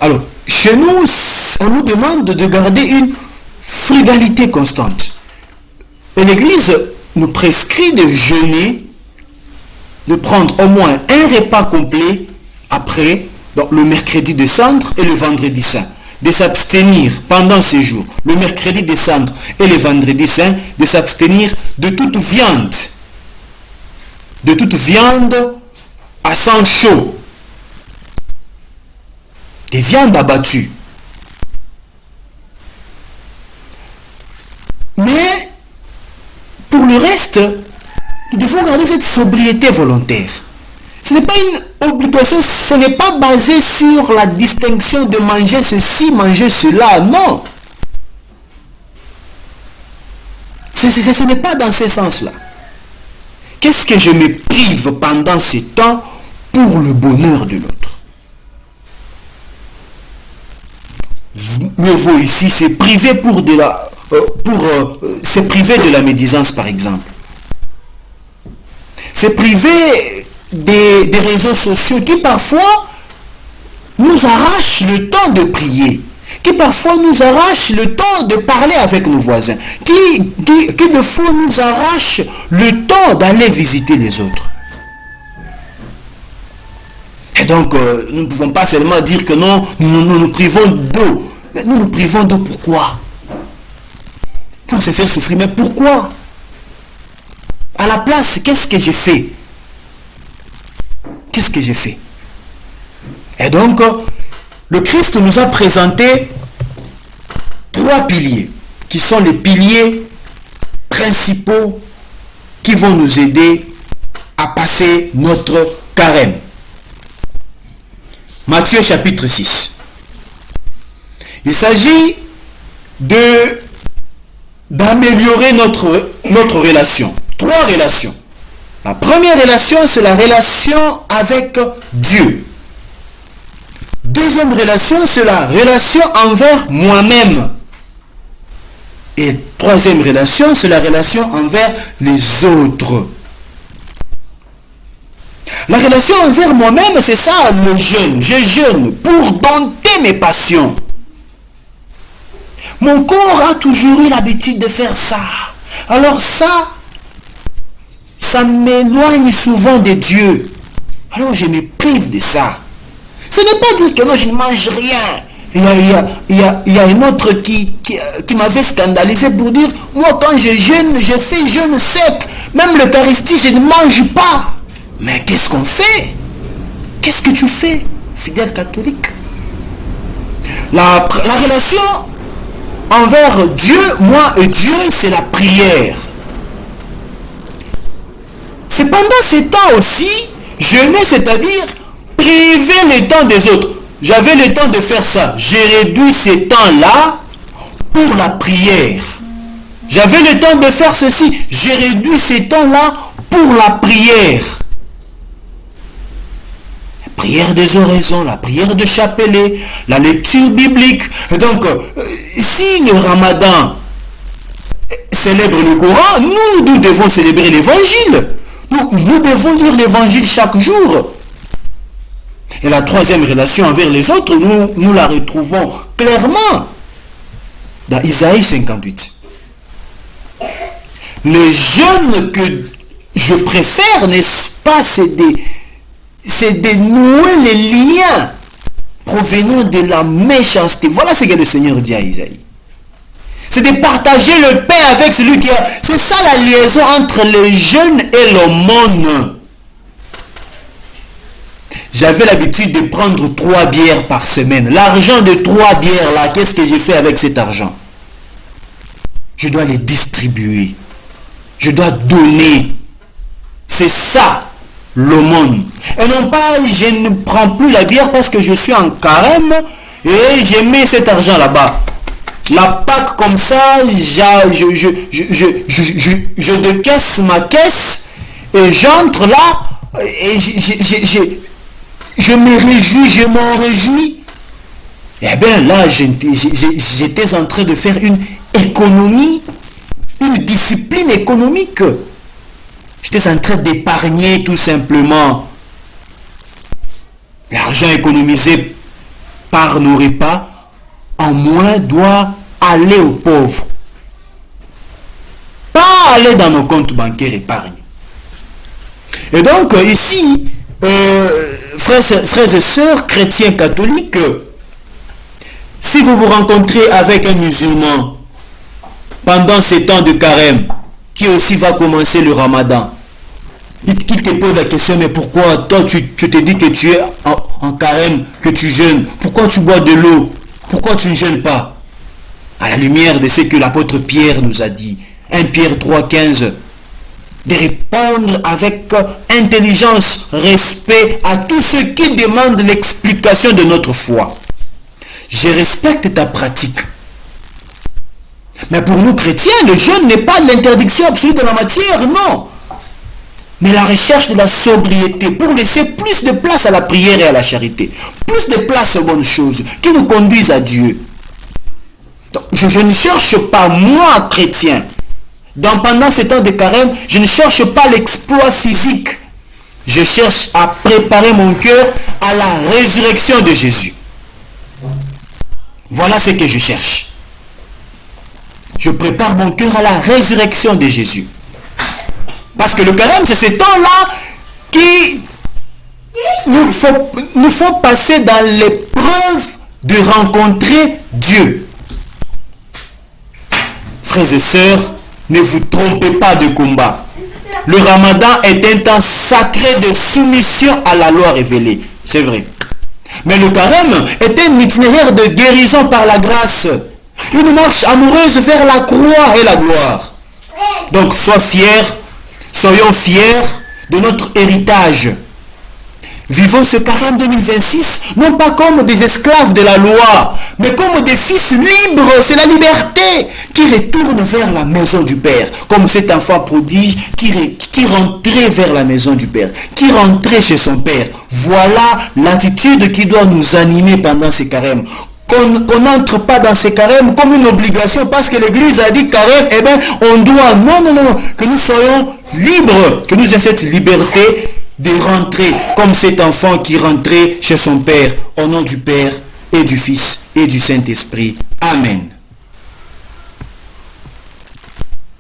Alors, chez nous, on nous demande de garder une frugalité constante. Et l'Église nous prescrit de jeûner, de prendre au moins un repas complet après, donc le mercredi de cendre et le vendredi saint. De s'abstenir pendant ces jours, le mercredi des cendres et le vendredi saint, de s'abstenir de toute viande à sang chaud, des viandes abattues. Mais pour le reste, nous devons garder cette sobriété volontaire. Ce n'est pas une obligation, ce n'est pas basé sur la distinction de manger ceci, manger cela, non. Ce n'est pas dans ce sens-là. Qu'est-ce que je me prive pendant ces temps pour le bonheur de l'autre? Mieux vaut ici se priver se priver de la médisance, par exemple. Se priver des réseaux sociaux qui parfois nous arrachent le temps de prier, qui parfois nous arrachent le temps de parler avec nos voisins, qui de fois nous arrachent le temps d'aller visiter les autres. Et donc, nous ne pouvons pas seulement dire que non, nous nous privons d'eau. Mais nous nous privons d'eau pourquoi? Pour se faire souffrir. Mais pourquoi? À la place, qu'est-ce que j'ai fait? Qu'est-ce que j'ai fait? Et donc, le Christ nous a présenté 3 piliers, qui sont les piliers principaux qui vont nous aider à passer notre carême. Matthieu chapitre 6. Il s'agit d'améliorer notre relation. 3 relations. La première relation, c'est la relation avec Dieu. Deuxième relation, c'est la relation envers moi-même. Et troisième relation, c'est la relation envers les autres. La relation envers moi-même, c'est ça le jeûne. Je jeûne pour dompter mes passions. Mon corps a toujours eu l'habitude de faire ça. Alors ça m'éloigne souvent de Dieu. Alors je me prive de ça. Ce n'est pas dire que non, je ne mange rien. Il y a un autre qui m'avait scandalisé pour dire, moi quand je jeûne, je fais jeûne sec. Même l'Eucharistie, je ne mange pas. Mais qu'est-ce qu'on fait? Qu'est-ce que tu fais, fidèle catholique? La relation envers Dieu, moi et Dieu, c'est la prière. C'est pendant ces temps aussi, jeûner, c'est-à-dire priver le temps des autres. J'avais le temps de faire ça. J'ai réduit ces temps-là pour la prière. J'avais le temps de faire ceci. J'ai réduit ces temps-là pour la prière. La prière des oraisons, la prière de chapelet, la lecture biblique. Et donc, si le Ramadan célèbre le Coran, nous devons célébrer l'évangile. Nous devons lire l'évangile chaque jour. Et la troisième relation envers les autres, nous la retrouvons clairement dans Isaïe 58. Le jeûne que je préfère, n'est-ce pas, c'est de nouer les liens provenant de la méchanceté. Voilà ce que le Seigneur dit à Isaïe. C'est de partager le pain avec celui qui a... C'est ça la liaison entre le jeûne et l'aumône. J'avais l'habitude de prendre 3 bières par semaine. L'argent de 3 bières là, qu'est-ce que j'ai fait avec cet argent? Je dois les distribuer. Je dois donner. C'est ça l'aumône. Et non pas, je ne prends plus la bière parce que je suis en carême et je mets cet argent là-bas. La Pâque comme ça, je décaisse ma caisse et j'entre là et je me réjouis, je m'en réjouis. Eh bien là, j'étais en train de faire une économie, une discipline économique. J'étais en train d'épargner tout simplement. L'argent économisé par nos repas, en moins doit aller aux pauvres. Pas aller dans nos comptes bancaires épargne. Et donc, ici, frères et sœurs chrétiens catholiques, si vous vous rencontrez avec un musulman pendant ces temps de carême, qui aussi va commencer le ramadan, qui te pose la question, mais pourquoi toi tu te dis que tu es en carême, que tu jeûnes, pourquoi tu bois de l'eau, pourquoi tu ne jeûnes pas? À la lumière de ce que l'apôtre Pierre nous a dit, 1 Pierre 3,15, de répondre avec intelligence, respect à tous ceux qui demandent l'explication de notre foi. Je respecte ta pratique. Mais pour nous chrétiens, le jeûne n'est pas l'interdiction absolue de la matière, non. Mais la recherche de la sobriété pour laisser plus de place à la prière et à la charité. Plus de place aux bonnes choses qui nous conduisent à Dieu. Donc, je ne cherche pas, moi chrétien, pendant ce temps de carême, je ne cherche pas l'exploit physique. Je cherche à préparer mon cœur à la résurrection de Jésus. Voilà ce que je cherche. Je prépare mon cœur à la résurrection de Jésus. Parce que le carême, c'est ce temps-là qui nous font passer dans l'épreuve de rencontrer Dieu. Frères et sœurs, ne vous trompez pas de combat. Le ramadan est un temps sacré de soumission à la loi révélée. C'est vrai. Mais le carême est un itinéraire de guérison par la grâce. Une marche amoureuse vers la croix et la gloire. Donc soyons fiers de notre héritage. Vivons ce carême 2026, non pas comme des esclaves de la loi, mais comme des fils libres. C'est la liberté qui retourne vers la maison du Père. Comme cet enfant prodige qui rentrait vers la maison du Père, qui rentrait chez son Père. Voilà l'attitude qui doit nous animer pendant ces carèmes. Qu'on n'entre pas dans ces carèmes comme une obligation parce que l'Église a dit carême, eh bien on doit, non, que nous soyons libres, que nous ayons cette liberté de rentrer comme cet enfant qui rentrait chez son Père, au nom du Père et du Fils et du Saint-Esprit. Amen.